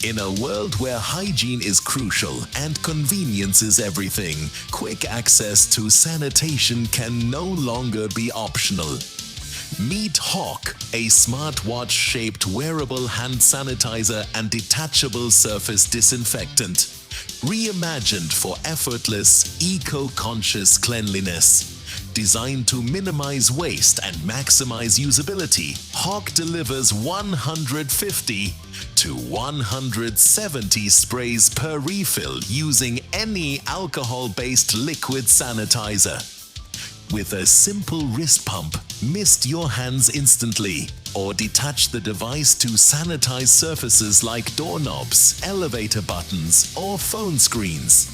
In a world where hygiene is crucial and convenience is everything, quick access to sanitation can no longer be optional. Meet Hawk, a smartwatch-shaped wearable hand sanitizer and detachable surface disinfectant. Reimagined for effortless, eco-conscious cleanliness. Designed to minimize waste and maximize usability, Hawk delivers 150 to 170 sprays per refill using any alcohol-based liquid sanitizer. With a simple wrist pump, mist your hands instantly, or detach the device to sanitize surfaces like doorknobs, elevator buttons, or phone screens.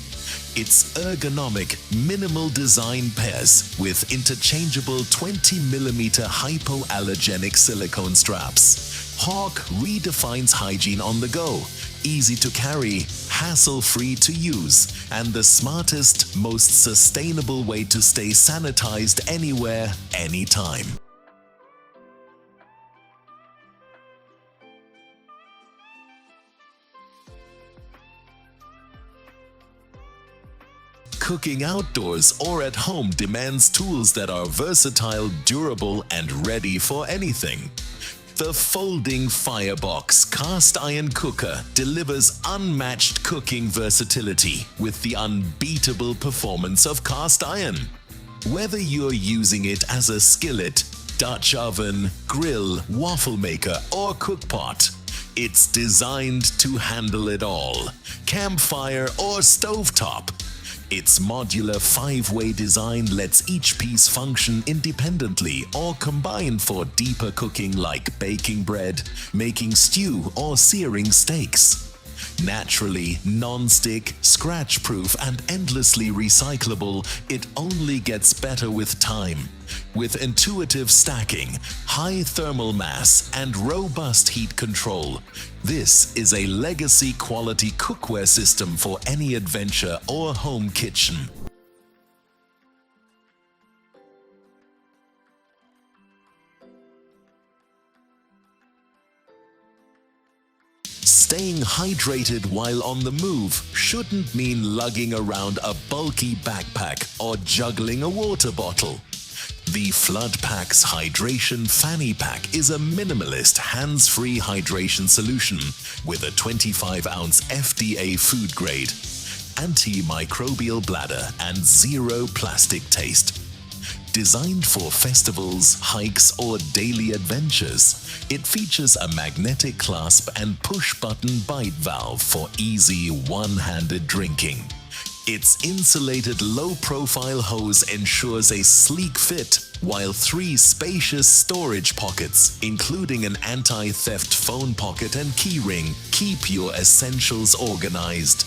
Its ergonomic, minimal design pairs with interchangeable 20mm hypoallergenic silicone straps. Hawk redefines hygiene on the go, easy to carry, hassle-free to use, and the smartest, most sustainable way to stay sanitized anywhere, anytime. Cooking outdoors or at home demands tools that are versatile, durable, and ready for anything. The folding Firebox cast iron cooker delivers unmatched cooking versatility with the unbeatable performance of cast iron. Whether you're using it as a skillet, Dutch oven, grill, waffle maker, or cookpot, it's designed to handle it all. Campfire or stovetop. Its modular 5-way design lets each piece function independently or combine for deeper cooking like baking bread, making stew, or searing steaks. Naturally, non-stick, scratch-proof, and endlessly recyclable, it only gets better with time. With intuitive stacking, high thermal mass, and robust heat control, this is a legacy-quality cookware system for any adventure or home kitchen. Staying hydrated while on the move shouldn't mean lugging around a bulky backpack or juggling a water bottle. The FloodPack's Hydration Fanny Pack is a minimalist, hands-free hydration solution with a 25-ounce FDA food-grade, antimicrobial bladder, and zero plastic taste. Designed for festivals, hikes, or daily adventures, it features a magnetic clasp and push-button bite valve for easy one-handed drinking. Its insulated low-profile hose ensures a sleek fit, while 3 spacious storage pockets, including an anti-theft phone pocket and keyring, keep your essentials organized.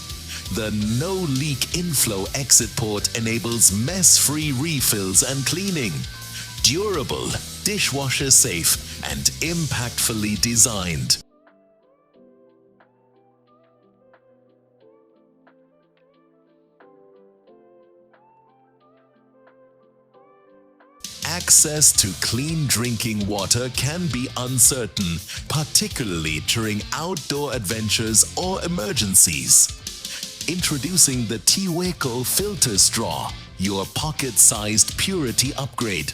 The no-leak inflow-exit port enables mess-free refills and cleaning. Durable, dishwasher-safe, and impactfully designed. Access to clean drinking water can be uncertain, particularly during outdoor adventures or emergencies. Introducing the TWOO Filter Straw, your pocket-sized purity upgrade.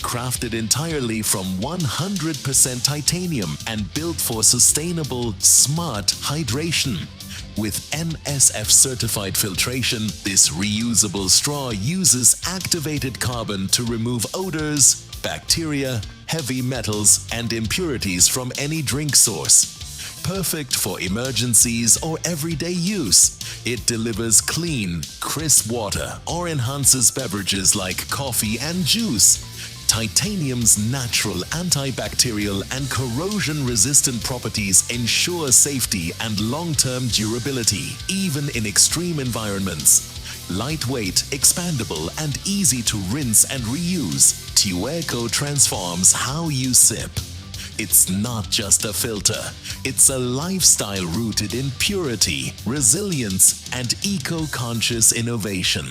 Crafted entirely from 100% titanium and built for sustainable, smart hydration. With NSF-certified filtration, this reusable straw uses activated carbon to remove odors, bacteria, heavy metals, and impurities from any drink source. Perfect for emergencies or everyday use, it delivers clean, crisp water or enhances beverages like coffee and juice. Titanium's natural antibacterial and corrosion-resistant properties ensure safety and long-term durability, even in extreme environments. Lightweight, expandable, and easy to rinse and reuse, TWOO transforms how you sip. It's not just a filter, it's a lifestyle rooted in purity, resilience, and eco-conscious innovation.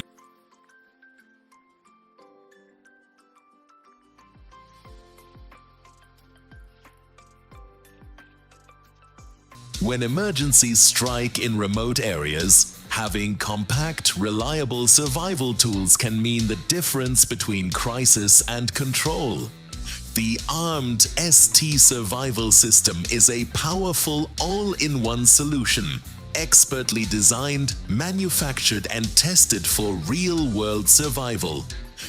When emergencies strike in remote areas, having compact, reliable survival tools can mean the difference between crisis and control. The armed ST survival system is a powerful all-in-one solution, expertly designed, manufactured and tested for real-world survival.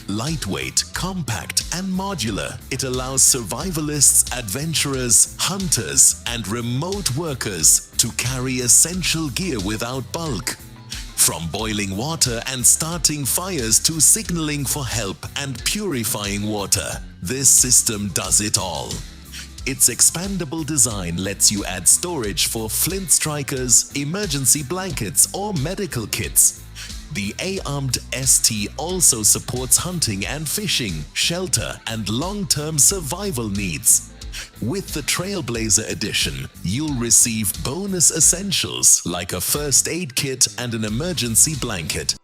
Lightweight, compact and modular, it allows survivalists, adventurers, hunters and remote workers to carry essential gear without bulk. From boiling water and starting fires to signaling for help and purifying water, this system does it all. Its expandable design lets you add storage for flint strikers, emergency blankets or medical kits. The A-armed ST also supports hunting and fishing, shelter and long-term survival needs. With the Trailblazer Edition, you'll receive bonus essentials like a first aid kit and an emergency blanket.